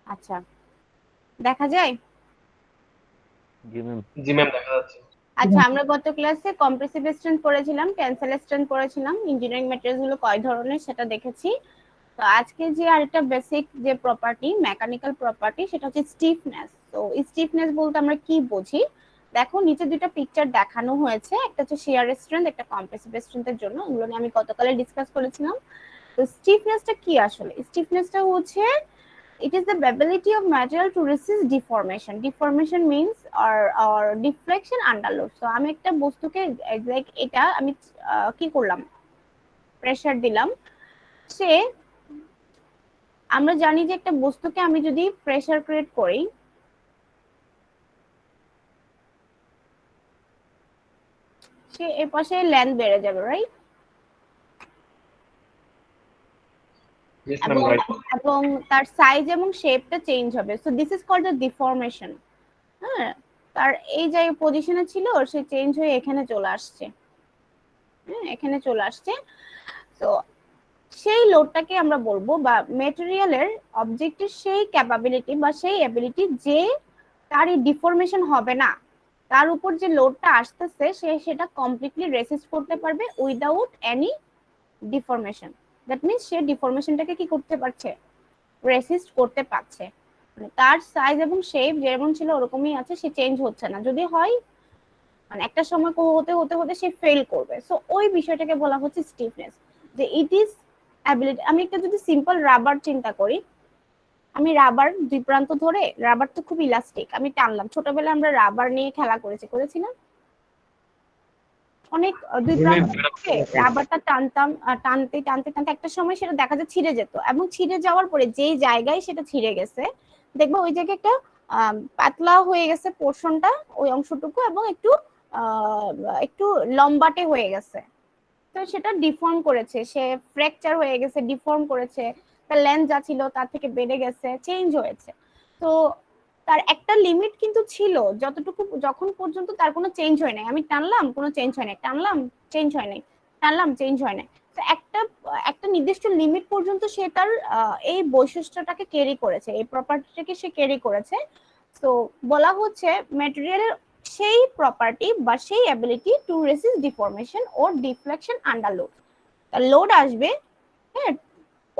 আচ্ছা, দেখা যায়। জি ম্যাম। জি ম্যাম, দেখা যাচ্ছে। আচ্ছা, আমরা গত ক্লাসে কম্প্রেসিভ স্ট্রেন্থ পড়েছিলাম, টেনসাইল স্ট্রেন্থ পড়েছিলাম, ইঞ্জিনিয়ারিং ম্যাটেরিয়ালস গুলো কয় ধরনের সেটা দেখেছি। তো আজকে যে আরেকটা বেসিক যে প্রপার্টি, মেকানিক্যাল প্রপার্টি, সেটা হচ্ছে স্টিফনেস। তো স্টিফনেস বলতে আমরা কি বুঝি? দেখো, নিচে দুটো পিকচার দেখানো হয়েছে, একটা হচ্ছে শিয়ার স্ট্রেন্থ, একটা কম্প্রেসিভ স্ট্রেন্থের জন্য। ওগুলো নিয়ে আমি গতকালে ডিসকাস করেছিলাম। তো স্টিফনেসটা কি আসলে? স্টিফনেসটা হচ্ছে it is the ability of material to resist deformation. Deformation means or deflection under load. So আমি একটা বস্তুকে লাইক এটা আমি কি করলাম, প্রেসার দিলাম, সে, আমরা জানি যে একটা বস্তুকে আমি যদি প্রেসার ক্রিয়েট করি, সে এর পাশে লেন্থ বেড়ে যাবে, রাইট? ইয়েস ম্যাম, এবং রাইট। এবং তার সাইজ এবং শেপটা চেঞ্জ হবে। So this is called the deformation. হ্যাঁ, তার এই যে পজিশনে ছিল, সে চেঞ্জ হয়ে এখানে চলে আসছে। হ্যাঁ, এখানে চলে আসছে। তো সেই লোডটাকে আমরা বলবো, বা মেটেরিয়ালের অবজেক্টের সেই ক্যাপাবিলিটি বা সেই এবিলিটি যে তার ডিফরমেশন হবে না, তার উপর যে লোডটা আসতেছে সে সেটা কমপ্লিটলি রেসিস্ট করতে পারবে without any deformation. That means সে ডিফরমেশনটাকে কি করতে পারছে, রেসিস্ট করতে পারছে। মানে তার সাইজ এবং শেপ যেমন ছিল ওরকমই আছে, সে চেঞ্জ হচ্ছে না। যদি হয় মানে একটা সময় হতে হতে হতে সে ফেল করবে। সো ওই বিষয়টাকে বলা হচ্ছে স্টিফনেস, যে ইট ইজ অ্যাবিলিটি। আমি একটা যদি সিম্পল রাবার চিন্তা করি, আমি রাবার দুই প্রান্ত ধরে, রাবার তো খুব ইলাস্টিক, আমি টানলাম। ছোটবেলায় আমরা রাবার নিয়ে খেলা করেছি না? অনেক দুই জি প্রান্ত ম্যাম। থেকে রাবারটা টানতাম, টানতে টানতে টানতে একটা সময় সেটা দেখা যায় ছিঁড়ে যেত, এবং ছিঁড়ে যাওয়ার পরে যেই জায়গায় সেটা ছিঁড়ে গেছে, দেখবো ওই জায়গায় একটা পাতলা হয়ে গেছে পোর্শনটা, ওই অংশটুকু, এবং একটু একটু লম্বাটে হয়ে গেছে। তো সেটা ডিফর্ম করেছে, সে ফ্র্যাকচার হয়ে গেছে, ডিফর্ম করেছে, তার লেন্থ যা ছিল তার থেকে বেড়ে গেছে, চেঞ্জ হয়েছে। তো তার একটা লিমিট কিন্তু ছিল, যতটুকু, যখন পর্যন্ত তার কোনো চেঞ্জ হয় নাই। আমি টানলাম, কোনো চেঞ্জ হয় নাই, টানলাম, চেঞ্জ হয় নাই, টানলাম, চেঞ্জ হয় নাই। তো একটা একটা নির্দিষ্ট লিমিট পর্যন্ত সে তার এই বৈশিষ্ট্যটাকে ক্যারি করেছে, এই প্রপার্টিটাকে সে ক্যারি করেছে। তো বলা হচ্ছে ম্যাটেরিয়ালের সেই প্রপার্টি বা সেই অ্যাবিলিটি টু রেসিস্ট ডিফরমেশন ও ডিফ্লেকশন আন্ডার লোড। লোড আসবে, হ্যাঁ,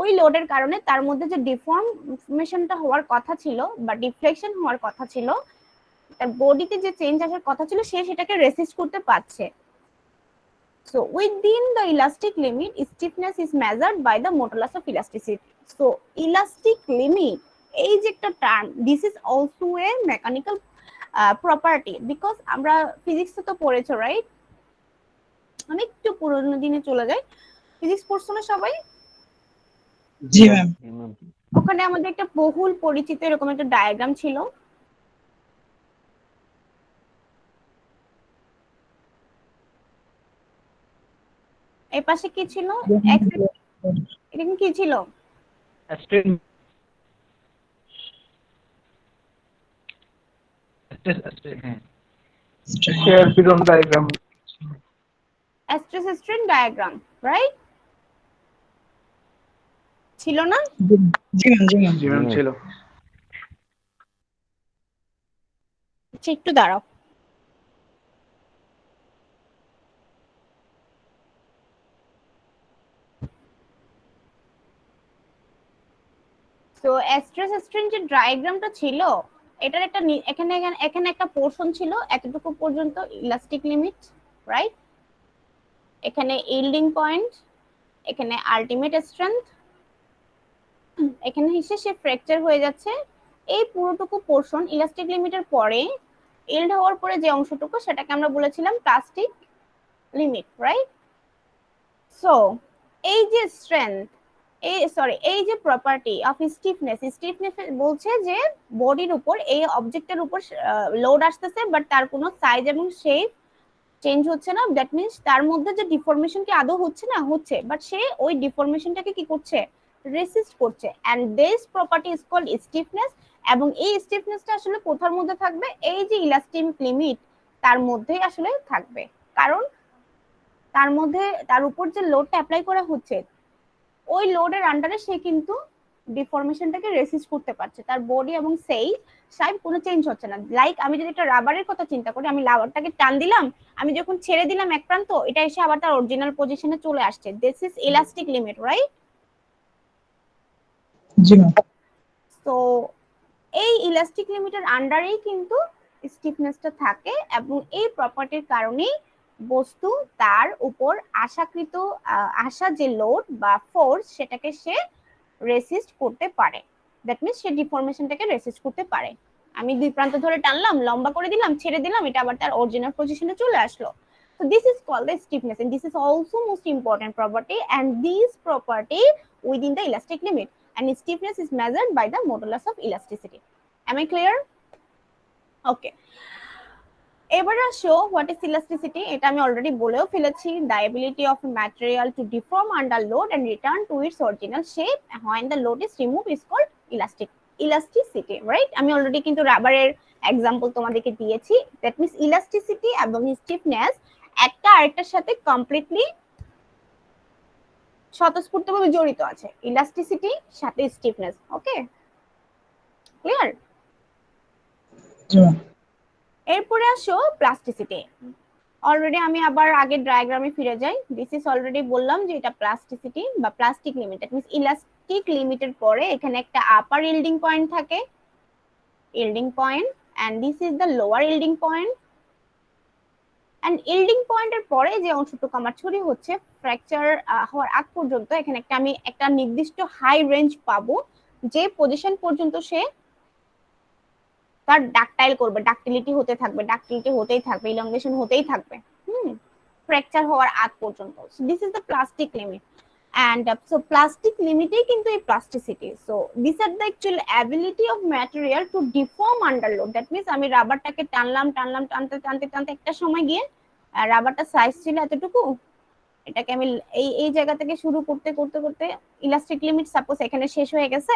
ওই লোডের কারণে তার মধ্যে যে ডিফর্মেশনটা হওয়ার কথা ছিল বা ডিফ্লেকশন হওয়ার কথা ছিল, তার বডিতে যে চেঞ্জ আসার কথা ছিল, সে সেটাকে রেসিস্ট করতে পারছে। So within the elastic limit, stiffness is measured by the modulus of elasticity. So elastic limit, এই যে একটা term, this is also a mechanical property, because আমরা ফিজিক্সে তো পড়েছো, রাইট? আমি একটু পুরোনো দিনে চলে যাই। ফিজিক্স পড়ছো না সবাই? জি ম্যাম। ওখানে আমাদের একটা বহুল পরিচিত এরকম একটা ডায়াগ্রাম ছিল। এই পাশে কি ছিল? এরকম কি ছিল? শেয়ার পিরন diagram stress strain diagram, right? ছিল না? জি ম্যাম, জি ম্যাম, জি ম্যাম ছিল। আচ্ছা, একটু দাঁড়াও। তো স্ট্রেস স্ট্রেন যে ডায়াগ্রামটা ছিল, এটার একটা এখানে এখানে একটা পোর্শন ছিল এতটুকু পর্যন্ত, ইলাস্টিক লিমিট, রাইট? এখানে ইল্ডিং পয়েন্ট, এখানে আলটিমেট স্ট্রেংথ, এখানে এসে সে ফ্র্যাকচার হয়ে যাচ্ছে। এই পুরোটুকু পোর্শন ইলাস্টিক লিমিটের পরে, ইল্ড হওয়ার পরে যে অংশটুকু, সেটাকে আমরা বলেছিলাম প্লাস্টিক লিমিট, রাইট? সো এই যে স্ট্রেংথ, এই যে প্রপার্টি অফ স্টিফনেস, স্টিফনেস বলছে যে বডির উপর, এই অবজেক্টের উপর লোড আসতেছে, বাট তার কোনো সাইজ এবং শেপ চেঞ্জ হচ্ছে না। দ্যাট মিনস তার মধ্যে যে ডিফরমেশন কি আদৌ হচ্ছে না, হচ্ছে, বাট সে ওই ডিফরমেশনটাকে কি করছে, রেসিস্ট করছে। And this property is called stiffness. এবং এই স্টিফনেসটা আসলে কোথার মধ্যে থাকবে? এই যে ইলাস্টিক লিমিট, তার মধ্যেই আসলে থাকবে। কারণ তার উপর যে লোডটা অ্যাপ্লাই করা হচ্ছে, ওই লোডের আন্ডারে সে কিন্তু ডিফরমেশনটাকে রেসিস্ট করতে পারছে, তার বডি এবং সেই সাইড কোনো চেঞ্জ হচ্ছে না। লাইক আমি যদি একটা রাবারের কথা চিন্তা করি, আমি রাবারটাকে টান দিলাম, আমি যখন ছেড়ে দিলাম এক প্রান্ত, এটা এসে আবার তার অরিজিনাল পজিশনে চলে আসছে। This is elastic limit, right? G ma'am. তো এই ইলাস্টিক লিমিটের আন্ডারেই কিন্তু স্টিফনেসটা থাকে, এবং এই প্রপার্টির কারণেই বস্তু তার উপর আসা যে লোড বা ফোর্স সেটাকে সে রেসিস্ট করতে পারে। দ্যাট মিন্স সে ডিফরমেশনটাকে রেসিস্ট করতে পারে। আমি দুই প্রান্ত ধরে টানলাম, লম্বা করে দিলাম, ছেড়ে দিলাম, এটা আবার তার অরিজিনাল পজিশনে চলে আসলো। So this is called the stiffness, and this is also most important property, and this property within the elastic limit, and stiffness is measured by the modulus of elasticity. Am I clear? Okay. এবার আসো what is elasticity. এটা আমি already বলেও ফেলেছি, the ability of material to deform under load and return to its original shape when the load is remove is called elasticity, right? আমি already কিন্তু রাবারের example তোমাদেরকে দিয়েছি। দ্যাট মিন্স ইলাস্টিসিটি এবং স্টিফনেস একটা আরেকটার সাথে কমপ্লিটলি স্বতঃস্ফূর্তভাবে জড়িত আছে, ইলাস্টিসিটি সাথে স্টিফনেস। Okay, clear? জি ম্যাম। এরপরে আসো প্লাস্টিসিটি। অলরেডি আমি আবার আগের ডায়াগ্রামে ফিরে যাই। দিস ইজ অলরেডি বললাম যে এটা প্লাস্টিসিটি বা plastic limit. That means elastic লিমিটের পরে এখানে একটা আপার ইল্ডিং পয়েন্ট থাকে, yielding point, and this is the lower yielding point. And yielding পয়েন্টের পরে যে অংশটুকু আমার ছড়ি হচ্ছে ফ্র্যাকচার হওয়ার আগ পর্যন্ত, এখানে আমি একটা নির্দিষ্ট হাই রেঞ্জ পাবো, যে পজিশন পর্যন্ত সে তার ডাকটাইল করবে, ডাকটিলিটি হতে থাকবে, ডাকটিলিটি হতেই থাকবে, ইলংগেশন হতেই থাকবে, ফ্র্যাকচার হওয়ার আগ পর্যন্ত। So this is the plastic limit, and so plastic limit কিন্তু এই plasticity. So this are the actual ability of material to deform under load. That means আমি রাবারটাকে টানলাম টানলাম, টানতে টানতে টানতে একটা সময় গিয়ে রাবারটা সাইজ ছিল এতটুকু, এটাকে আমি এই এই জায়গা থেকে শুরু করতে করতে করতে ইলাস্টিক লিমিট সাপোজ এখানে শেষ হয়ে গেছে,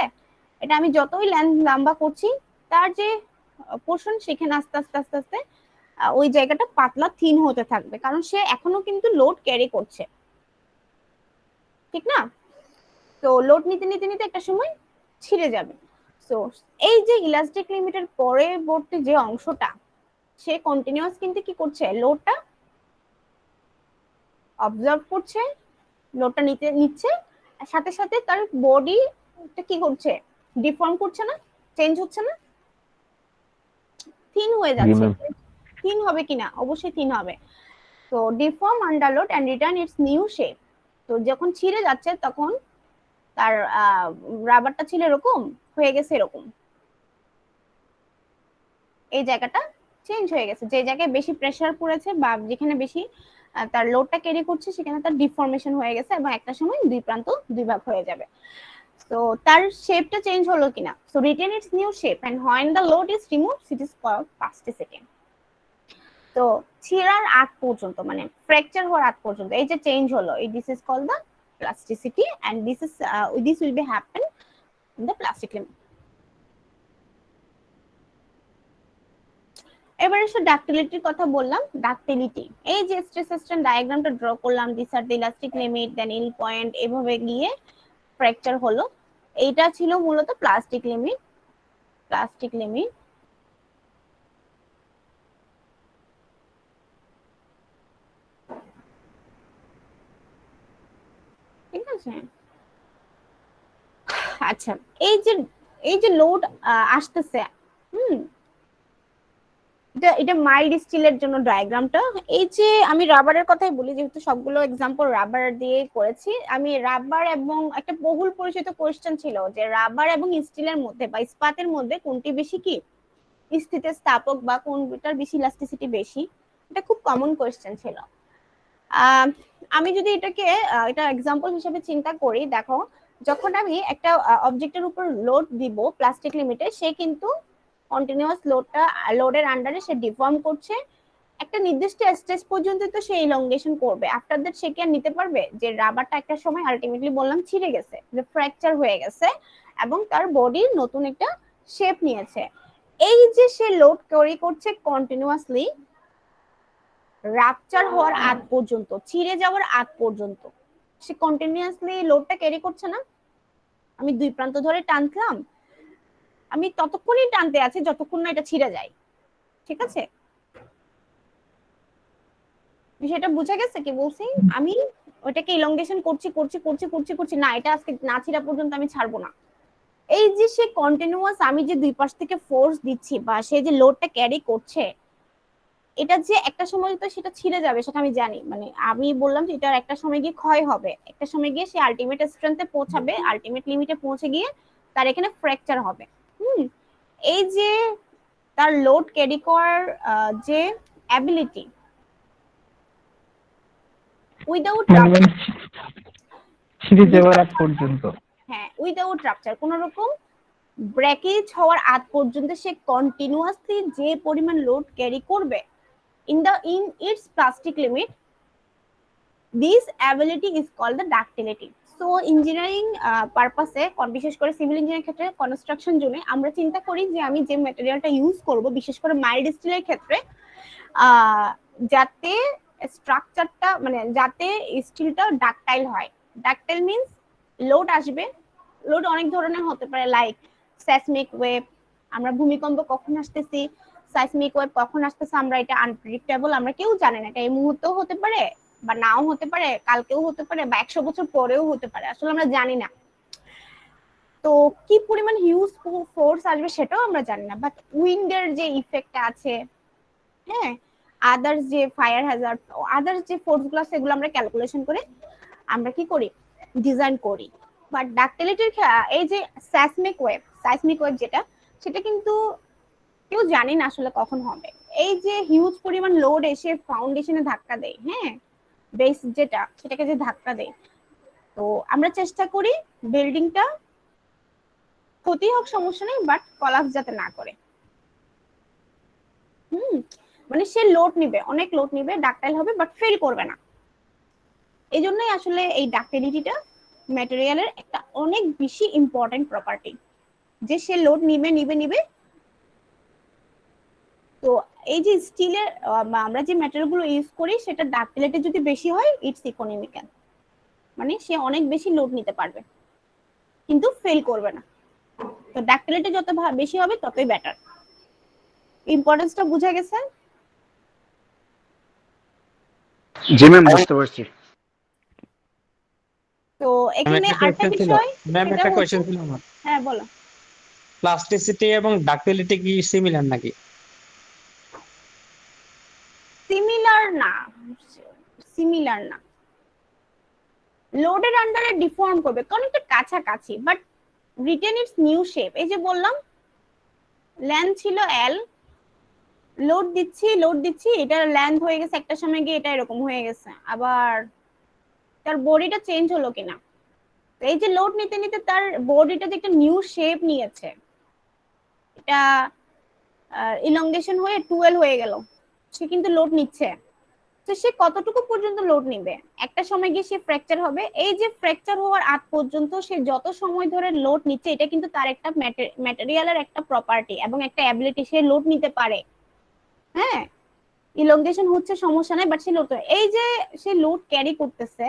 এটা আমি যতই লেন্থ লম্বা করছি, তার যে পোর্শন সেখানে আস্তে আস্তে আস্তে আস্তে ওই জায়গাটা পাতলা থিন হতে থাকবে, কারণ সে এখনো কিন্তু লোড ক্যারি করছে, ঠিক না? তো লোড নিতে নিতে নিতে একটা সময় ছিঁড়ে যাবে। সো এই যে ইলাস্টিক লিমিটের পরবর্তী যে অংশটা, সে কন্টিনিউয়াস কিন্তু কি করছে, লোডটা অবজার্ভ করছে, লোডটা নিচ্ছে, সাথে সাথে তার বডি কি করছে, ডিফর্ম করছে না, চেঞ্জ হচ্ছে না, থিন হয়ে যাচ্ছে। থিন হবে কিনা? অবশ্যই থিন হবে। তো deform under load and return its new shape. তো যখন ছিঁড়ে যাচ্ছে তখন তার রাবারটা ছিল এরকম, হয়ে গেছে এরকম, এই জায়গাটা চেঞ্জ হয়ে গেছে, যে জায়গায় বেশি প্রেসার পড়েছে বা যেখানে বেশি তার লোডটা ক্যারি করছে সেখানে তার ডিফর্মেশন হয়ে গেছে, এবং একটা সময় দুই প্রান্ত দুই ভাগ হয়ে যাবে। তো তার শেপটা চেঞ্জ হলো কিনা, so retain its new shape and when the load is removed it is called plasticity. তো ছিঁড়ার আগ পর্যন্ত মানে ফ্র্যাকচার হওয়ার আগ পর্যন্ত এই যে চেঞ্জ হলো, এই this is called the plasticity, and this will be happen in the plastic limit. এবার এসে ডাক্টিলিটির কথা বললাম। ডাক্টিলিটি, এই যে স্ট্রেস স্ট্রেন ডায়াগ্রামটা ড্র করলাম, this are the elastic limit, then yield point, এভাবে গিয়ে ফ্র্যাকচার হলো, এইটা ছিল মূলত প্লাস্টিক লিমিট। প্লাস্টিক লিমিট ঠিক আছে। আচ্ছা, এই যে লোড আসতেছে, এটা মাইল্ড স্টিলের জন্য ডায়াগ্রামটা। এই যে আমি রাবারের কথাই বলি, যেহেতু সবগুলো এক্সাম্পল রাবার দিয়ে করেছি, আমি রাবার এবং একটা বহুল পরিচিত কোয়েশ্চেন ছিল যে রাবার এবং স্টিলের মধ্যে বা ইস্পাতের মধ্যে কোনটি বেশি কি স্থিতিস্থাপক বা কোনটার বেশি ইলাস্টিসিটি বেশি, এটা খুব কমন কোয়েশ্চেন ছিল। আমি যদি এটাকে এটা এক্সাম্পল হিসেবে চিন্তা করি, দেখো যখন আমি একটা অবজেক্টের উপর লোড দিব প্লাস্টিক লিমিটে, সে কিন্তু কন্টিনিউয়াস লোডের আন্ডারে সে ডিফর্ম করছে, একটা নির্দিষ্ট স্টেজ পর্যন্ত তো সে ইলংগেশন করবে। আফটার দ্যাট সে কি আর নিতে পারবে? যে রাবারটা একটা সময় আলটিমেটলি বললাম ছিঁড়ে গেছে, যে ফ্র্যাকচার হয়ে গেছে এবং তার বডি নতুন একটা শেপ নিয়েছে। এই যে সে লোড ক্যারি করছে কন্টিনিউয়াসলি রাপচার হওয়ার আগ পর্যন্ত, ছিঁড়ে যাওয়ার আগ পর্যন্ত সে কন্টিনিউয়াসলি লোডটা ক্যারি করছে না? আমি দুই প্রান্ত ধরে টানলাম, আমি ততক্ষণই টানতে আছি যতক্ষণ না এটা ছিঁড়ে যায়। ঠিক আছে, বিষয়টা বুঝা গেছে কি বলছি? আমি ওটাকে ইলংগেশন করছি করছি করছি করছি করছি, না এটা আজকে না ছিঁড়া পর্যন্ত আমি ছাড়বো না। এই যে সে কন্টিনিউয়াস আমি যে দুই পাশ থেকে ফোর্স দিচ্ছি বা সে যে লোডটা ক্যারি করছে, এটা যে একটা সময় তো সেটা ছিঁড়ে যাবে সেটা আমি জানি। মানে আমি বললাম যে এটা একটা সময় গিয়ে ক্ষয় হবে, একটা সময় গিয়ে সে আলটিমেট স্ট্রেংথে পৌঁছাবে, আলটিমেট লিমিটে পৌঁছে গিয়ে তার এখানে ফ্র্যাকচার হবে। এই যে তার লোড ক্যারি করার যে অ্যাবিলিটি উইদাউট ছিঁড়ে যাওয়ার আগ পর্যন্ত, হ্যাঁ উইদাউট রাপচার, কোন রকম ব্রেকেজ হওয়ার আগ পর্যন্ত সে কন্টিনিউয়াসলি যে পরিমাণ লোড ক্যারি করবে in its plastic limit, this ability is called the ductility. So engineering পারপাসে, বিশেষ করে সিভিল ইঞ্জিনিয়ারিং ক্ষেত্রে কনস্ট্রাকশন জন্য আমরা চিন্তা করি যে আমি যে ম্যাটেরিয়ালটা ইউজ করব, বিশেষ করে মাইল্ড স্টিলের ক্ষেত্রে, যাতে স্ট্রাকচারটা মানে যাতে স্টিলটা ডাকটাইল হয়। ডাকটাইল মিন্স লোড আসবে, লোড অনেক ধরনের হতে পারে, লাইক সেসমিক ওয়েভ, আমরা ভূমিকম্প কখন আসতেছি, সাইসমিক ওয়েভ কখন আসতেছে, আমরা এটা আনপ্রেডিক্টেবল, আমরা কেউ জানি না, এটা এই মুহূর্তেও হতে পারে বা নাও হতে পারে, কালকেও হতে পারে বা 100 বছর পরেও হতে পারে, আসলে আমরা জানি না। তো কি পরিমাণ হিউজ ফোর্স আসবে সেটাও আমরা জানি না, বাট উইন্ডের যে ইফেক্টটা আছে, হ্যাঁ, আদার্স যে ফায়ার হ্যাজার্ড, আদার্স যে ফোর্স গুলো আছে সেগুলো আমরা ক্যালকুলেশন করে আমরা কি করি, ডিজাইন করি। বাট ডাক্টিলিটির এই যে সাইসমিক ওয়েভ যেটা, সেটা কিন্তু কেউ জানি না আসলে কখন হবে। এই যে হিউজ পরিমাণ লোড এসে ফাউন্ডেশনে ধাক্কা দেয়, হ্যাঁ, বেস যেটা সেটাকে যে ধাক্কা দেয়, তো আমরা চেষ্টা করি বিল্ডিংটা ক্ষতি হোক সমস্যা নেই, বাট কলাপস যাতে না করে। মানে সে লোড নিবে, অনেক লোড নিবে, ডাক্টাইল হবে বাট ফেল করবে না। এই জন্যই আসলে এই ডাক্টিলিটিটা ম্যাটেরিয়ালের একটা অনেক বেশি ইম্পর্টেন্ট প্রপার্টি, যে সে লোড নিবে নিবে নিবে। তো এই যে স্টিলের আমরা যে ম্যাটেরিয়াল গুলো ইউজ করি সেটা ডাক্টিলিটি যদি বেশি হয়, ইটস ইকোনমিক্যাল, মানে সে অনেক বেশি লোড নিতে পারবে কিন্তু ফেল করবে না। তো ডাক্টিলিটি যত বেশি হবে ততই বেটার। ইম্পর্টেন্সটা বুঝা গেছে? জি ম্যাম, বুঝতে পারছি। তো এখানে আরেকটা বিষয়, ম্যাম একটা কোশ্চেন ছিল আমার। হ্যাঁ বলো। প্লাস্টিসিটি এবং ডাক্টিলিটি কি সিমিলার নাকি? সিমিলার না, সিমিলার না, লোডের আন্ডারে ডিফর্ম করবে কারণ এটা কাছাকাছি, but written its new shape. এই যে বললাম লেন্থ ছিল এল, লোড দিচ্ছি এটার লেন্থ হয়ে গেছে, একটা সময় গিয়ে এটা এরকম হয়ে গেছে, আবার তার বডিটা চেঞ্জ হলো কিনা। এই যে লোড নিতে নিতে তার বডিটা যে একটা নিউ শেপ নিয়েছে, এটা ইলংগেশন হয়ে 12 হয়ে গেল, সে কিন্তু লোড নিচ্ছে। তো সে কতটুকু পর্যন্ত লোড নিবে, একটা সময় গিয়ে সে ফ্র্যাকচার হবে। এই যে ফ্র্যাকচার হওয়ার আগ পর্যন্ত সে যত সময় ধরে লোড নিচ্ছে, এটা কিন্তু তার একটা ম্যাটেরিয়ালের একটা প্রপার্টি এবং একটা অ্যাবিলিটি, সে লোড নিতে পারে। হ্যাঁ, ইলংগেশন হচ্ছে সমস্যা নাই, বাট সে লোড, এই যে সে লোড ক্যারি করতেছে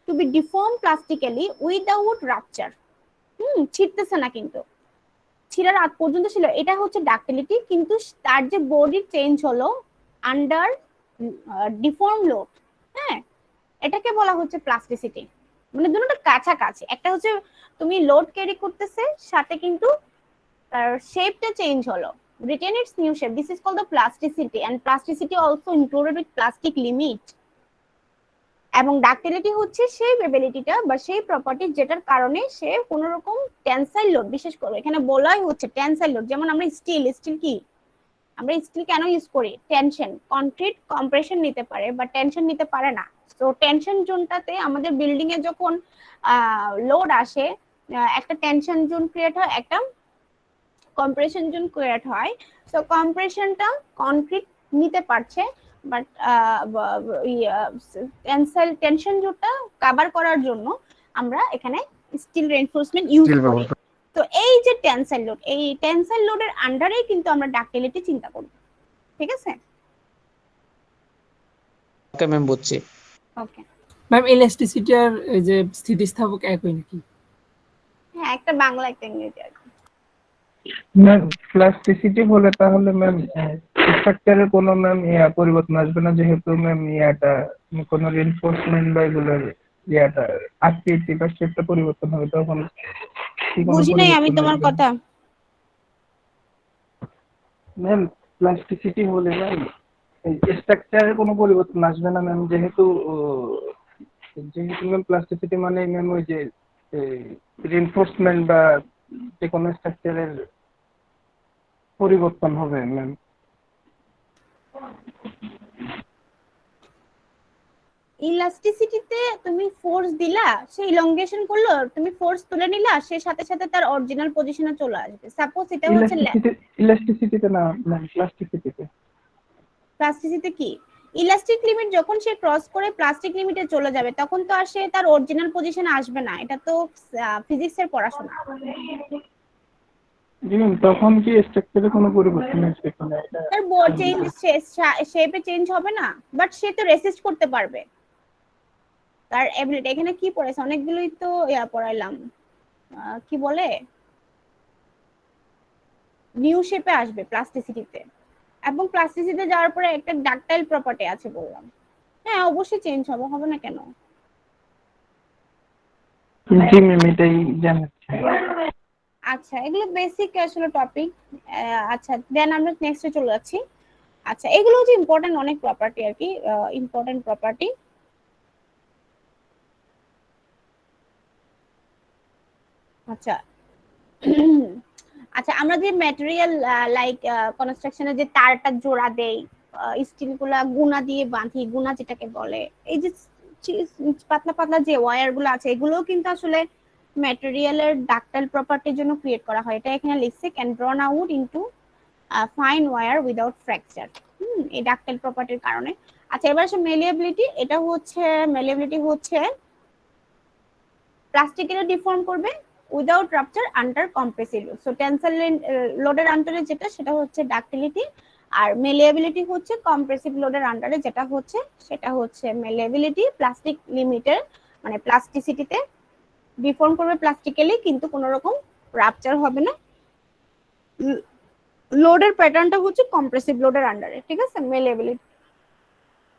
to be deform plastically without rupture, ছিঁড়তেছে না, কিন্তু ছিঁড়ার আগ পর্যন্ত ছিল, এটা হচ্ছে ডাক্টিলিটি। কিন্তু তার যে বডি চেঞ্জ হলো আন্ডার ডিফর্ম লোড, হ্যাঁ, এটাকে বলা হচ্ছে প্লাস্টিসিটি। মানে দুটোটা কাছাকাছি, একটা হচ্ছে তুমি লোড ক্যারি করতেছে, সাথে কিন্তু তার শেপটা চেঞ্জ হলো, retain its new shape, this is called the plasticity, and plasticity also included with plastic limit। এবং ডাক্টিলিটি হচ্ছে সেই এবিলিটিটা বা সেই প্রপার্টি যেটার কারণে সে কোনো রকম টেনসাইল লোড, বিশেষ করে এখানে বলাই হচ্ছে টেনসাইল লোড। যেমন আমরা স্টিল কি, আমরা স্টিল কেন ইউজ করি, টেনশন, কনক্রিট কম্প্রেশন নিতে পারে বা টেনশন নিতে পারে না। তো টেনশন জোনটাতে আমাদের বিল্ডিং এ যখন লোড আসে, একটা টেনশন জোন ক্রিয়েট হয়, একটা কম্প্রেশন জোন ক্রিয়েট হয়। তো কম্প্রেশনটা কনক্রিট নিতে পারছে, বাট টেনশন জোনটা কভার করার জন্য আমরা এখানে স্টিল রিইনফোর্সমেন্ট ইউজ করি। তো এই যে টেনসাইল লোড, এই টেনসাইল লোডের আন্ডারেই কিন্তু আমরা ডাক্টিলিটি চিন্তা করি। ঠিক আছে, ওকে ম্যাম, বুঝছি। ওকে ম্যাম, ইলাস্টিসিটি আর এই যে স্থিতিস্থাপক একই নাকি? হ্যাঁ, একটা বাংলা একটা ইংরেজি আর কি। ম্যাম প্লাস্টিসিটি হলে তাহলে ম্যাম স্ট্রাকচারের কোনো ম্যাম পরিবর্তন আসবে না, যেহেতু ম্যাম কোনো রিইনফোর্সমেন্ট বা এগুলোর ইয়াটা আকৃতি বা শেপটা পরিবর্তন হবে, তখন কি কোনো বুঝি নাই আমি পরিবর্তন তোমার আসবে না? কথা। ম্যাম প্লাস্টিসিটি হলে ম্যাম স্ট্রাকচারের কোনো পরিবর্তন আসবে না ম্যাম, যেহেতু ম্যাম প্লাস্টিসিটি মানে ম্যাম ওই যে রিইনফোর্সমেন্ট বা যে কোনো স্ট্রাকচারের পরিবর্তন হবে ম্যাম। ইলাস্টিসিটিতে তুমি ফোর্স দিলা, সে ইলংগেশন করলো, তুমি ফোর্স তুলে নিলা, সে সাথে সাথে তার অরিজিনাল পজিশনে চলে আসবে। সাপোজ এটা হচ্ছে ইলাস্টিসিটিতে না ম্যাম, প্লাস্টিসিটিতে। প্লাস্টিসিটি কি, ইলাস্টিক লিমিট যখন সে ক্রস করে প্লাস্টিক লিমিটে চলে যাবে তখন তো আর সে তার অরিজিনাল পজিশনে আসবে না, এটা তো ফিজিক্সের পড়াশোনা। জি ম্যাম, তখন কি স্ট্রাকচারে কোনো পরিবর্তন আসবে কিনা এটা তার বডি চেঞ্জ, শেপে চেঞ্জ হবে না, বাট সে তো রেসিস্ট করতে পারবে। তার এবিলিটি এখানে কি পড়েছে, অনেকগুলোই তো পড়াইলাম, কি বলে, নিউ শেপে আসবে প্লাস্টিসিটিতে। এবং প্লাস্টিসিটিতে যাওয়ার পরে একটা ডাকটাইল প্রপার্টি আছে বললাম। হ্যাঁ, অবশ্যই চেঞ্জ হবে, হবে না কেন। জি ম্যাম, এটাই জানার ছিল। আচ্ছা, এগুলো বেসিক আসলে টপিক। আচ্ছা, দেন আমরা নেক্সটে চলে যাচ্ছি। আচ্ছা, এগুলো হচ্ছে ইম্পর্টেন্ট অনেক প্রপার্টি আর কি, ইম্পর্টেন্ট প্রপার্টি। আচ্ছা আচ্ছা, আমরা যে ম্যাটেরিয়াল লাইক কনস্ট্রাকশনে যে তারটা জোড়া দেই, স্টিল গুলা গুনা দিয়ে বাঁধি, গুনা যেটাকে বলে, এই যে পাতলা পাতলা যে ওয়্যার গুলো আছে, এগুলোও কিন্তু আসলে ম্যাটেরিয়ালের ডাকটাইল প্রপার্টির জন্য ক্রিয়েট করা হয়। এটা এখানে লিখছে, can drawn out into fine wire without fracture, এই ডাকটাইল প্রপার্টির কারণে। আচ্ছা, এবার আসে মেলিয়েবিলিটি। এটা হচ্ছে, মেলিয়েবিলিটি হচ্ছে প্লাস্টিকের ডিফর্ম করবে without rupture under compressive load. So tensile লোডের আন্ডারে যেটা, সেটা হচ্ছে ডাক্টিলিটি, আর মেলিয়েবিলিটি হচ্ছে কম্প্রেসিভ লোডের আন্ডারে যেটা হচ্ছে, সেটা হচ্ছে মেলিয়েবিলিটি। প্লাস্টিক লিমিটের মানে প্লাস্টিসিটিতে ডিফর্ম করবে প্লাস্টিক্যালি, কিন্তু কোনো রকম রাপচার হবে না। লোডের প্যাটার্নটা হচ্ছে কম্প্রেসিভ লোডের আন্ডারে, ঠিক আছে, মেলিয়েবিলিটি।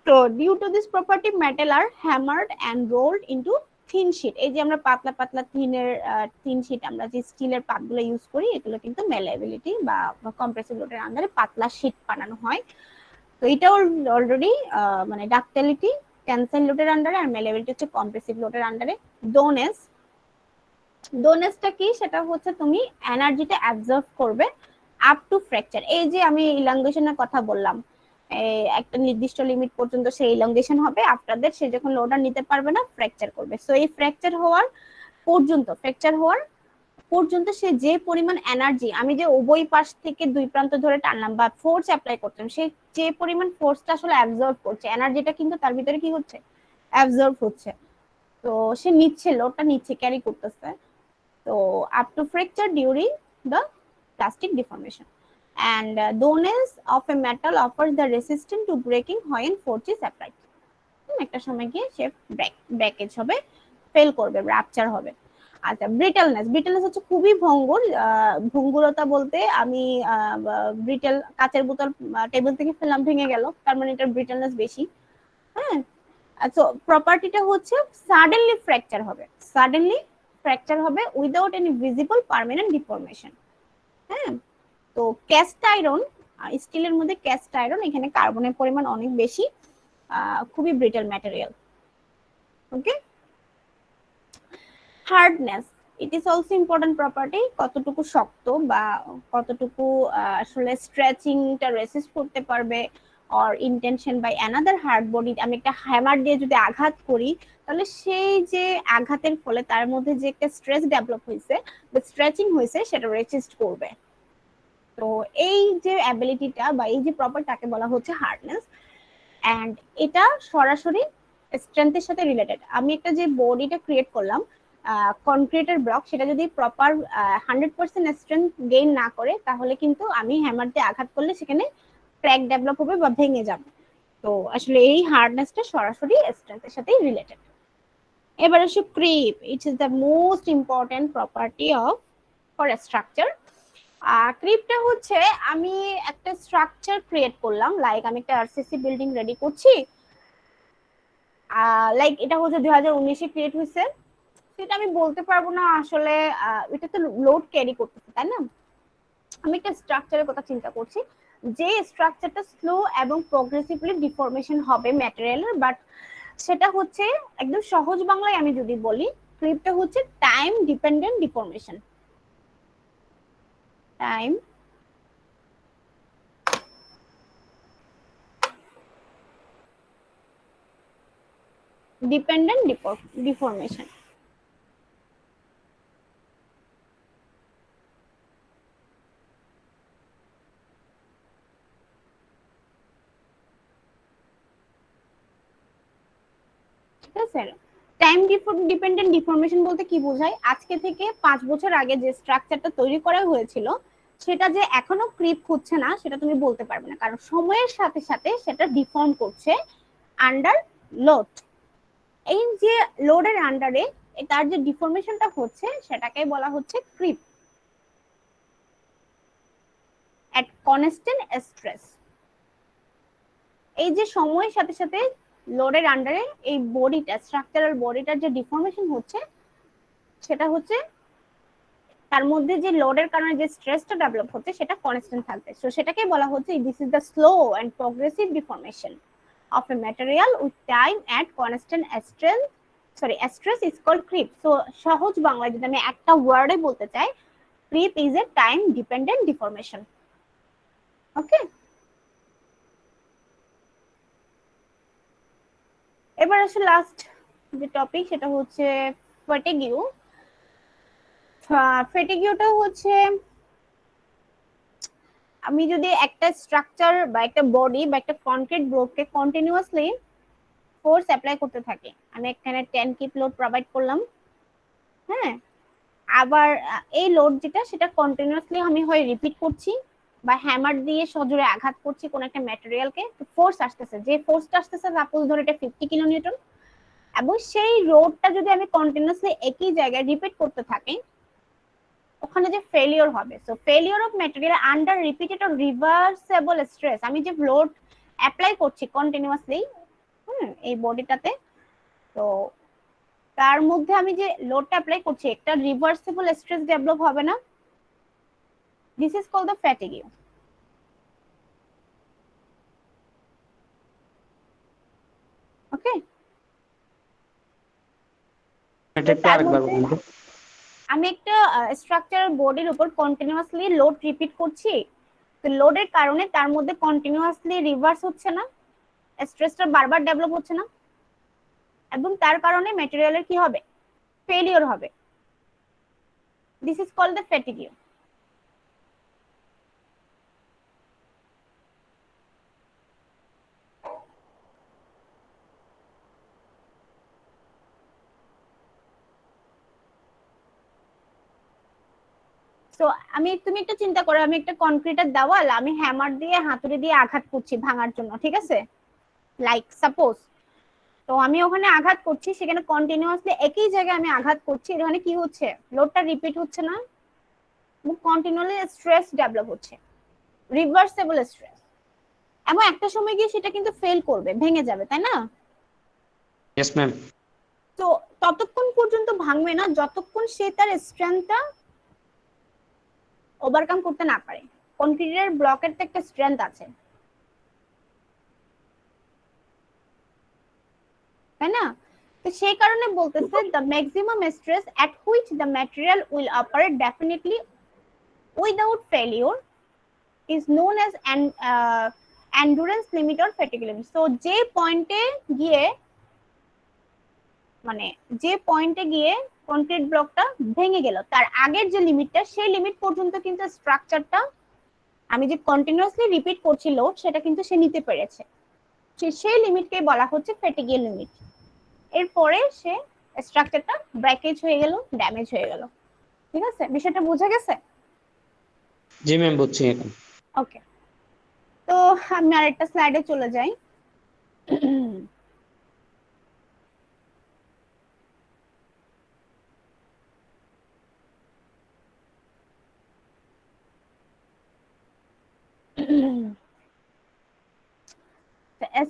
তো due to this property metal are hammered and rolled into thin sheet. এই যে আমরা পাতলা পাতলা থিন শিট, আমরা যে স্টিলের পাতগুলো ইউজ করি, এগুলো কিন্তু মেলাবিলিটি বা কম্প্রেসিভ লোডের আন্ডারে পাতলা শিট বানানো হয়। তো এটাও অলরেডি মানে ডাক্টিলিটি টেনসাইল লোডের আন্ডারে, আর মেলাবিলিটি হচ্ছে কম্প্রেসিভ লোডের আন্ডারে। ডোনেসটা কি, সেটা হচ্ছে তুমি এনার্জিটা অ্যাবজর্ব করবে আপ টু ফ্র্যাকচার। এই যে আমি ইলাংগেশনের কথা বললাম, একটা নির্দিষ্ট লিমিট পর্যন্ত সেই ইলংগেশন হবে, আফটার দ্যাট সে যখন লোডার নিতে পারবে না, ফ্র্যাকচার করবে। সো এই ফ্র্যাকচার হওয়ার পর্যন্ত সে যে পরিমাণ এনার্জি, আমি যে উভয় পাশ থেকে দুই প্রান্ত ধরে টানলাম বা ফোর্স অ্যাপ্লাই করতাম, সে যে পরিমাণ ফোর্সটা আসলে অ্যাবজর্ব করছে, এনার্জিটা কিন্তু তার ভিতরে কি হচ্ছে, অ্যাবজর্ব হচ্ছে। তো সে নিচ্ছে, লোডটা নিচ্ছে, ক্যারি করতেছে। তো up to fracture during the plastic deformation. And donors of a metal offers the resistance to breaking when force is applied. একটা সময় গিয়ে সে ব্রেকেজ হবে, ফেল করবে, রাপচার হবে। আচ্ছা, ব্রিটেলনেস হচ্ছে খুবই ভঙ্গুর। ভঙ্গুরতা বলতে আমি ব্রিটেল কাচের বোতল টেবিল থেকে ফেললাম, ভেঙে গেল, তার মানে এটা ব্রিটেলনেস বেশি। হ্যাঁ, তো প্রপার্টিটা হচ্ছে সাডেনলি ফ্র্যাকচার হবে without any visible permanent deformation. হ্যাঁ, তো ক্যাস্ট আয়রন, স্টিলের মধ্যে ক্যাস্ট আয়রন, এখানে কার্বনের পরিমাণ অনেক বেশি, খুবই brittle material. Okay, hardness, it is also important property. কতটুকু শক্ত বা কতটুকু আসলে স্ট্রেচিংটা রেসিস্ট করতে পারবে, or intention by another hard body. আমি একটা হ্যামার দিয়ে যদি আঘাত করি, তাহলে সেই যে আঘাতের ফলে তার মধ্যে যে একটা স্ট্রেস ডেভেলপ হয়েছে বা স্ট্রেচিং হয়েছে, সেটা রেসিস্ট করবে। তো এই যে অ্যাবিলিটিটা বা এই যে প্রপার্টিটাকে বলা হচ্ছে হার্ডনেস, এন্ড এটা সরাসরি স্ট্রেংথের সাথে রিলেটেড। আমি একটা যে বডিটা ক্রিয়েট করলাম কনক্রিটের ব্লক, সেটা যদি প্রপার 100% স্ট্রেংথ গেইন না করে, তাহলে কিন্তু আমি হ্যামার দিয়ে আঘাত করলে সেখানে ক্র্যাক ডেভেলপ হবে বা ভেঙে যাবে। তো আসলে এই হার্ডনেসটা সরাসরি স্ট্রেংথের সাথেই রিলেটেড। এবার আসো creep, it is the most important property of for structure. ক্রিপটা হচ্ছে আমি একটা স্ট্রাকচার ক্রিয়েট করলাম, লাইক আমি একটা আরসিসি বিল্ডিং রেডি করছি, লাইক এটা হচ্ছে 2019-এ ক্রিয়েট হয়েছে, সেটা আমি বলতে পারবো না আসলে এটা তো লোড ক্যারি করতেছে, তাই না? আমি একটা স্ট্রাকচারের কথা চিন্তা করছি, যে স্ট্রাকচারটা স্লো এবং প্রোগ্রেসিভলি ডিফরমেশন হবে ম্যাটেরিয়ালের, বাট সেটা হচ্ছে একদম সহজ বাংলায় আমি যদি বলি, ক্রিপটা হচ্ছে time dependent deformation. Time dependent deformation. ঠিক আছে, টাইম ডিপেন্ডেন্ট ডিফরমেশন বলতে কি বোঝায়, আজকে থেকে 5 বছর আগে যে স্ট্রাকচারটা তৈরি করা হয়েছিল সেটা যে এখনো ক্রিপ হচ্ছে না সেটা তুমি বলতে পারবে না, কারণ সময়ের সাথে সাথে সেটা ডিফর্ম করছে আন্ডার লোড। এই যে লোডের আন্ডারে তার যে ডিফরমেশনটা হচ্ছে সেটাকে বলা হচ্ছে ক্রিপ এট কনস্ট্যান্ট স্ট্রেস। এই যে সময়ের সাথে সাথে লোডের আন্ডারে এই বডিটা, স্ট্রাকচারাল বডিটার যে ডিফরমেশন হচ্ছে সেটা হচ্ছে তার মধ্যে যে লোডের কারণে যে স্ট্রেসটা ডেভেলপ হচ্ছে সেটা কনস্ট্যান্ট থাকবে। সো সেটাকে বলা হচ্ছে this is the slow and progressive deformation of a material with time at constant stress is called creep. So সহজ বাংলায় যদি আমি একটা ওয়ার্ডে বলতে চাই, creep is a time dependent deformation. Okay, এবার আসলে লাস্ট যে টপিক সেটা হচ্ছে ফ্যাটিগিউ। ফ্যাটিগিউটা হচ্ছে আমি যদি একটা স্ট্রাকচার বা একটা বডি বা একটা কনক্রিট ব্লককে কন্টিনিউয়াসলি ফোর্স অ্যাপ্লাই করতে থাকি, আমি এখানে 10 কিপ লোড প্রোভাইড করলাম, হ্যাঁ, আবার এই লোড যেটা সেটা কন্টিনিউয়াসলি আমি হয় রিপিট করছি বা হ্যামার দিয়ে সজোরে আঘাত করছি কোন একটা ম্যাটেরিয়ালকে, ফোর্স আসতেছে, যে ফোর্সটা আসতেছে সাপোজ ধরো এটা 50 কিলো নিউটন, এবং সেই রোডটা যদি আমি কন্টিনিউয়াসলি একই জায়গায় রিপিট করতে থাকি, ওখানে যে ফেলিওর হবে। So failure of material under repeated or reversible stress, আমি যে লোড অ্যাপ্লাই করছি কন্টিনিউয়াসলি এই বডিটাতে, তো তার মধ্যে আমি যে লোডটা অ্যাপ্লাই করছি একটা রিভার্সেবল স্ট্রেস ডেভেলপ হবে না, দিস ইজ কল্ড দ্য ফ্যাটিগিউ। ওকে, এটা একটু তার আরেকবার মধ্যে বলুন তো। আমি একটা স্ট্রাকচারাল বডির উপর কন্টিনিউয়াসলি লোড রিপিট করছি, তো লোডের কারণে তার মধ্যে কন্টিনিউয়াসলি রিভার্স হচ্ছে না, স্ট্রেসটা বারবার ডেভেলপ হচ্ছে না, এবং তার কারণে ম্যাটেরিয়ালের কি হবে, ফেলিওর হবে। This is called the fatigue. তো তুমি একটা চিন্তা করো, আমি একটা কনক্রিটের দেওয়াল আমি হ্যামার দিয়ে হাতুড়ি দিয়ে আঘাত করছি ভাঙার জন্য, ঠিক আছে, লাইক সাপোজ, তো আমি ওখানে আঘাত করছি, সেখানে কন্টিনিউয়াসলি একই জায়গায় আমি আঘাত করছি, এখানে কি হচ্ছে, লোডটা রিপিট হচ্ছে না, কন্টিনিউয়াসলি স্ট্রেস ডেভেলপ হচ্ছে, রিভার্সেবল স্ট্রেস, এবং একটা সময় গিয়ে সেটা কিন্তু ফেল করবে, ভেঙে যাবে, তাই না? Yes ma'am. তো ততক্ষণ পর্যন্ত ভাঙবে না যতক্ষণ সে তার স্ট্রেংথটা ওভারকাম করতে না পারে। কনক্রিটের ব্লকের তো একটা স্ট্রেংথ আছে, তাই না? তো সেই কারণে বলতেছে the maximum stress at which the material will operate definitely without failure is known as endurance limit or fatigue limit. So যে পয়েন্টে গিয়ে মানে যে পয়েন্টে গিয়ে কনক্রিট ব্লকটা ভেঙে গেল তার আগের যে লিমিটটা, সেই লিমিট পর্যন্ত কিন্তু স্ট্রাকচারটা আমি যে কন্টিনিউয়াসলি রিপিট করছি লোড সেটা কিন্তু সে নিতে পেরেছে, সেই লিমিটকে বলা হচ্ছে ফ্যাটিগিউ লিমিট। এরপরে সে স্ট্রাকচারটা ব্রেকেজ হয়ে গেল, ড্যামেজ হয়ে গেল। ঠিক আছে, বিষয়টা বোঝা গেছে? জি ম্যাম, বুঝছি এখন। ওকে, তো আমি আরেকটা স্লাইডে চলে যাই।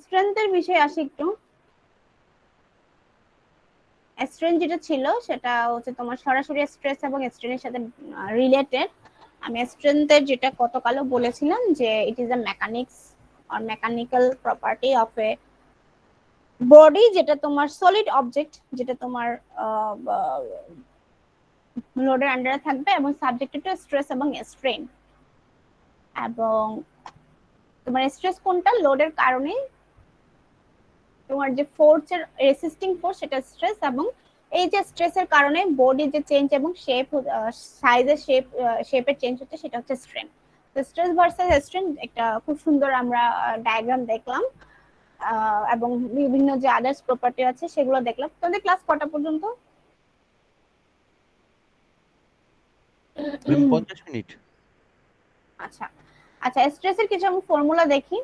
স্ট্রেংথের বিষয়ে আসি একটু। স্ট্রেন যেটা ছিল সেটা হচ্ছে তোমার সরাসরি স্ট্রেস এবং স্ট্রেনের সাথে রিলেটেড। আমি স্ট্রেংথের যেটা গতকালও বলেছিলাম যে it is a mechanics or mechanical property of A body, যেটা তোমার সলিড অবজেক্ট, যেটা তোমার লোডের আন্ডারে থাকবে এবং সাবজেক্টেড টু স্ট্রেস এবং স্ট্রেন। এবং তোমার স্ট্রেস কোনটা? লোডের কারণে তোমার যে ফোর্সের রেসিস্টিং ফোর্স সেটা স্ট্রেস, এবং এই যে স্ট্রেসের কারণে বডি যে চেঞ্জ এবং শেপ সাইজের শেপের চেঞ্জ হচ্ছে সেটা হচ্ছে স্ট্রেন। তো স্ট্রেস ভার্সেস স্ট্রেন একটা খুব সুন্দর আমরা ডায়াগ্রাম দেখলাম, এবং বিভিন্ন যে আদার্স প্রপার্টি আছে সেগুলো দেখলাম। তোমাদের ক্লাস কটা পর্যন্ত? 50 মিনিট। আচ্ছা আচ্ছা, স্ট্রেসের কিছু আমি ফর্মুলা দেখি।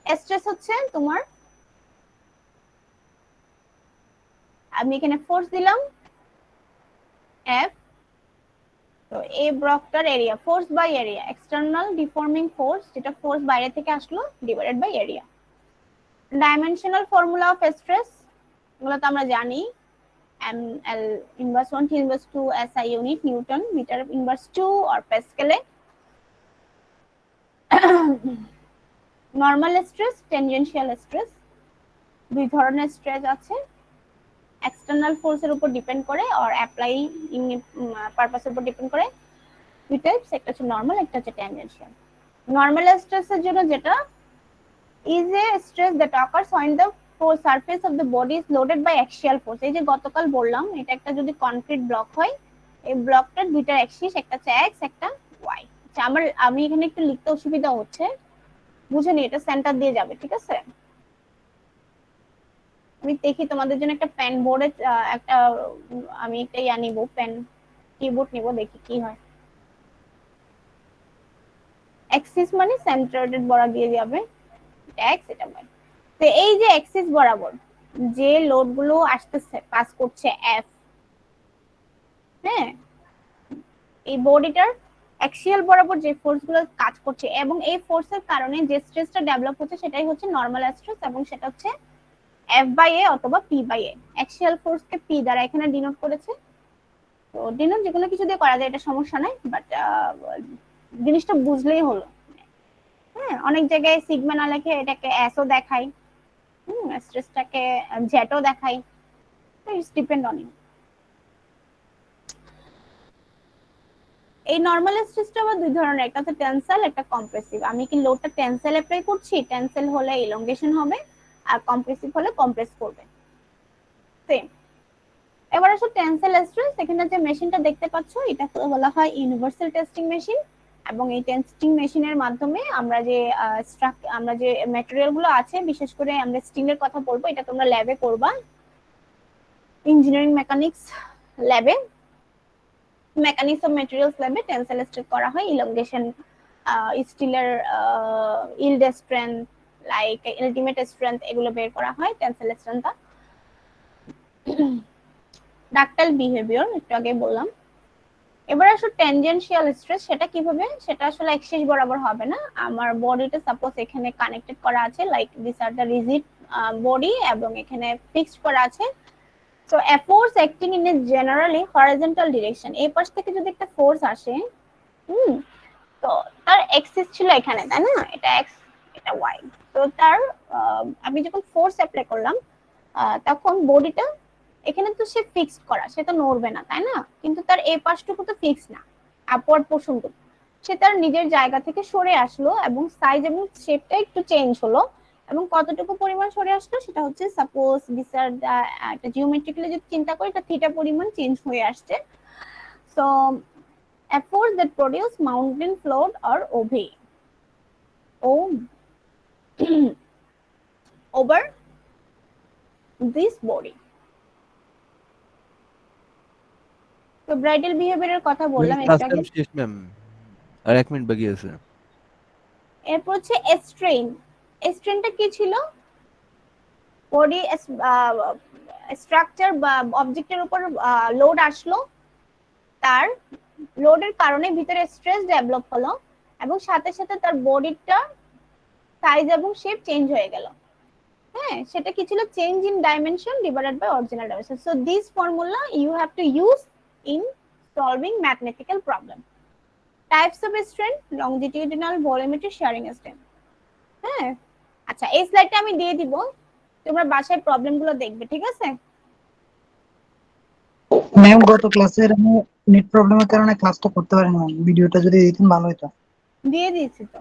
স্ট্রেস হচ্ছে তোমার, আমি এখানে ফোর্স দিলাম এফ, তো এই ব্লকটার area, force by area, external deforming force যেটা ফোর্স বাইরে থেকে আসলো divided by area. Dimensional formula of stress এগুলো তো আমরা জানি, M L inverse 1 T inverse 2 SI unit newton metre inverse 2 আর পাস্কেলে। নরমাল স্ট্রেস, টেনজেনশিয়াল স্ট্রেস, দুই ধরনের স্ট্রেস আছে, এক্সটার্নাল ফোর্সের উপর ডিপেন্ড করে আর অ্যাপ্লাই পারপাসের উপর ডিপেন্ড করে। দুই টাইপস, একটা হচ্ছে নরমাল, একটা হচ্ছে টেনজেনশিয়াল। নরমাল স্ট্রেসের জন্য যেটা is a stress that occurs when the surface of the body is loaded by axial force। এই যে গতকাল বললাম এটা একটা যদি কনক্রিট ব্লক হয়, এই ব্লকটার দুইটা অ্যাক্সিস, একটা হচ্ছে এক্স একটা ওয়াই। আচ্ছা আমি এখানে একটু লিখতে অসুবিধা হচ্ছে, বুঝে নি, এটা সেন্টার দিয়ে যাবে, ঠিক আছে? আমি দেখি তোমাদের জন্য একটা পেন বোর্ডে একটা আমি একটা নিব, পেন কিবোর্ড নিব, দেখি কি হয়। অ্যাক্সিস মানে সেন্টারেটেড বরাবর দিয়ে যাবে এক্স, এটা ওয়াই। তো এই যে অ্যাক্সিস বরাবর যে লোড গুলো আসতেছে পাস করছে এফ, হ্যাঁ, এই বডিটার অ্যাক্সিয়াল বরাবর যে ফোর্স গুলো কাজ করছে এবং এই ফোর্সের কারণে যে স্ট্রেসটা ডেভেলপ হচ্ছে সেটাই হচ্ছে নরমাল স্ট্রেস, এবং সেটা হচ্ছে এফ বাই এ অথবা পি বাই এ। অ্যাক্সিয়াল ফোর্সকে পি দ্বারা এখানে ডিনোট করেছে, তো ডিনোট যেকোনো কিছু দিয়ে করা যায়, এটা সমস্যা নাই, বাট জিনিসটা বুঝলেই হলো। হ্যাঁ, অনেক জায়গায় সিগমা না লেখে এটাকে এসও দেখায়, স্ট্রেসটাকে জেটও দেখায়, ইটস ডিপেন্ড অন ইউ। এই নরমাল স্ট্রেসটা আবার দুই ধরনের, একটা হচ্ছে টেনসাইল, একটা কম্প্রেসিভ। আমি কি লোডটা টেনসাইল অ্যাপ্লাই করছি, টেনসাইল হলে ইলংগেশন হবে, আর কম্প্রেসিভ হলে কম্প্রেস করবে, সেম। এবার আসো টেনসাইল স্ট্রেস। এখানে যে মেশিনটা দেখতে পাচ্ছ এটা বলা হয় ইউনিভার্সাল টেস্টিং মেশিন, এবং এই টেস্টিং মেশিনের মাধ্যমে আমরা যে ম্যাটেরিয়াল গুলো আছে, বিশেষ করে আমরা স্টিলের কথা বলবো, এটা তোমরা ল্যাবে করবা, ইঞ্জিনিয়ারিং মেকানিক্স ল্যাবে, মেকানিক্স অফ ম্যাটেরিয়ালস ল্যাবে টেনসাইল স্ট্রেস করা হয়, ইলংগেশন, স্টিলের yield strength, like ultimate strength, এগুলো বের করা হয় টেনসাইল স্ট্রেংথটা। ডাক্টাইল বিহেভিয়ার একটু আগে বললাম। এবার আসো ট্যানজেনশিয়াল স্ট্রেস, সেটা কিভাবে? সেটা আসলে অ্যাক্সিস বরাবর হবে না, আমার বডিটা সাপোজ এখানে কানেক্টেড করা আছে, like this are the rigid body, এবং এখানে ফিক্সড করা আছে। So A force acting in a generally horizontal direction, এই পাশ থেকে যদি একটা ফোর্স আসে, তো তার অ্যাক্সিস ছিল এখানে, তাই না? এটা এক্স, এটা ওয়াই। তো তার আমি যখন ফোর্স অ্যাপ্লাই করলাম তখন বডিটা এখানে তো সে ফিক্সড করা, সে তো নড়বে না, তাই না? কিন্তু তার এই পাশটুকু তো ফিক্স না, আপওয়ার্ড পোর্শনটুকু, সে তার নিজের জায়গা থেকে সরে আসলো এবং সাইজ এবং শেপটা একটু চেঞ্জ হলো। এবং কতটুকু পরিমাণ সরে আসলো সেটা হচ্ছে সাপোজ দিসার একটা জিওমেট্রিক্যালি যদি চিন্তা করি, এটা থিটা পরিমাণ চেঞ্জ হয়ে আসছে। So a force that produce mountain float or OB over this body। তো ব্রাইডাল বিহেভিয়ারের কথা বললাম একটু আগে। শেষ ম্যাম, আর 1 মিনিট বাকি আছে। এরপর হচ্ছে স্ট্রেন। স্ট্রেনটা কি ছিল? বডি স্ট্রাকচার বা অবজেক্টের উপর লোড আসলো, তার লোডের কারণে ভিতরে স্ট্রেস ডেভেলপ হলো, এবং সাথে সাথে তার বডিটা সাইজ এবং শেপ চেঞ্জ হয়ে গেল। হ্যাঁ, সেটা কি ছিল? Change in dimension divided by original dimension. So this formula you have to use in solving mathematical problem. Types of strain, longitudinal, volumetric, shearing strain. হ্যাঁ, আচ্ছা এই স্লাইডটা আমি দিয়ে দিব, তোমরা বাসায় প্রবলেমগুলো দেখবে, ঠিক আছে? ম্যাম গত ক্লাসের আমি নেট প্রবলেমের কারণে ক্লাসটা করতে পারিনি ম্যাম, ভিডিওটা যদি দিতেন ভালো হতো। দিয়ে দিয়েছি তো,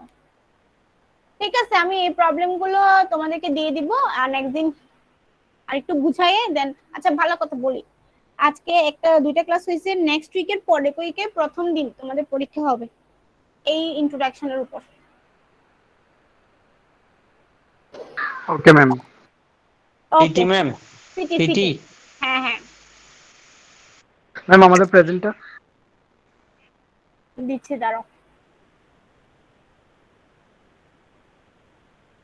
ঠিক আছে। আমি এই প্রবলেমগুলো তোমাদেরকে দিয়ে দিব, আর নেক্সট দিন আরেকটু বুঝাইয়ে দেন। আচ্ছা ভালো কথা বলি, আজকে একটা দুইটা ক্লাস হয়েছে, নেক্সট উইকের পরের উইকে প্রথম দিন তোমাদের পরীক্ষা হবে এই ইন্ট্রোডাকশনের উপর। Okay ma'am. PT ma'am, PT PT. হ্যাঁ হ্যাঁ, ম্যাম আমাদের প্রেজেন্টটা দিচ্ছে, দাঁড়াও।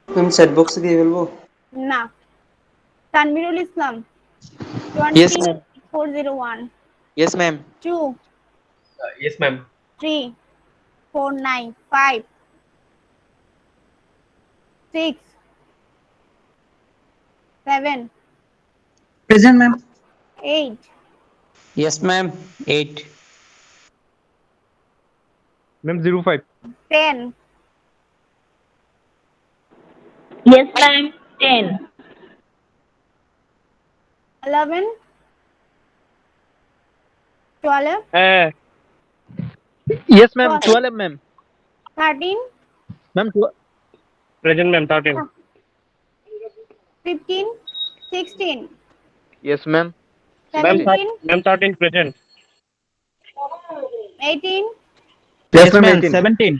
তুমি সেট বক্সে দিয়ে ফেলবো? না, তানমিরুল ইসলাম Yes, ma'am. 20401 Yes, ma'am. 2 Yes, ma'am. 3 4 9 5 6 7 present ma'am. 8 Yes, ma'am. 8. Ma'am, 05. 10 Yes, ma'am. 10. 11 12 Yes, ma'am. 12. 12, ma'am. 13 Ma'am, present, ma'am. 13. 15 16 Yes, ma'am. 17 Ma'am, 13 present. 18 Yes, ma'am, 18. 17.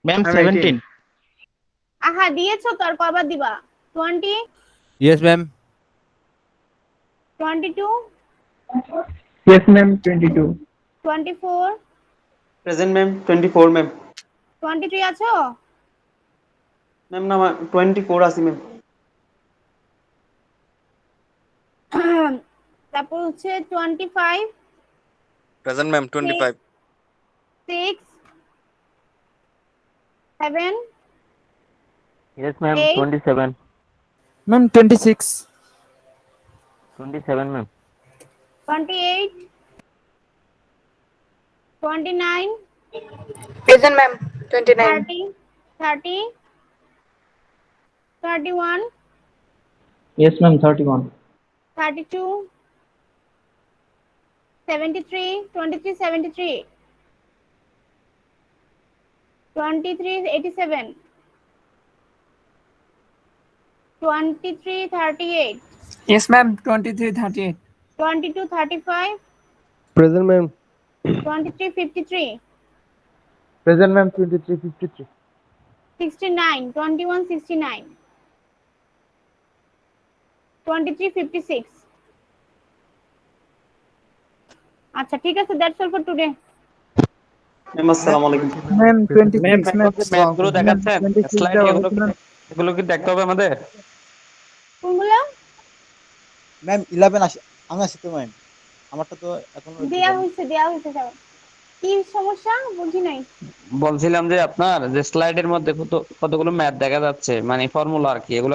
Ma'am, Ma'am, 17. আহা দিয়েছো তো, আর কয়বার দিবা? 20 Yes, ma'am. 22 Yes, ma'am. 22. 24 Present, ma'am. 24, ma'am. 23 আছো? Ma'am, না 24 আছে, ma'am. তারপর হচ্ছে 25 Present, ma'am. 25. 6 7 Yes, ma'am. 8 27. Ma'am, 26. 27, ma'am. 28 29 present ma'am. 29। 30 30 31 Yes, ma'am. 31. 32 73 23 73 23 87 23 38 Yes, ma'am. 23, 38. 22 35 Present, ma'am. 23 53 Present, ma'am. 23, 53. 69 21 69 23 56 আচ্ছা ঠিক আছে, that's all for today. Ma'am, আসসালামু আলাইকুম। Ma'am, 26, ma'am. ম্যাম গুলো দেখাচ্ছেন 26 স্লাইড, দেওয়া এগুলো হয়েছে, ma'am. এগুলো কি দেখতে হবে আমাদের? কোনগুলো ম্যাম 11 আসে, আমি আসি তো ম্যাম, আমারটা তো এখন দেয়া হয়েছে সব। কি সমস্যা বুঝি নাই। বলছিলাম যে আপনার যে স্লাইডের মধ্যে কতগুলো ম্যাথ দেখা যাচ্ছে, মানে ফর্মুলা আর কি, এগুলো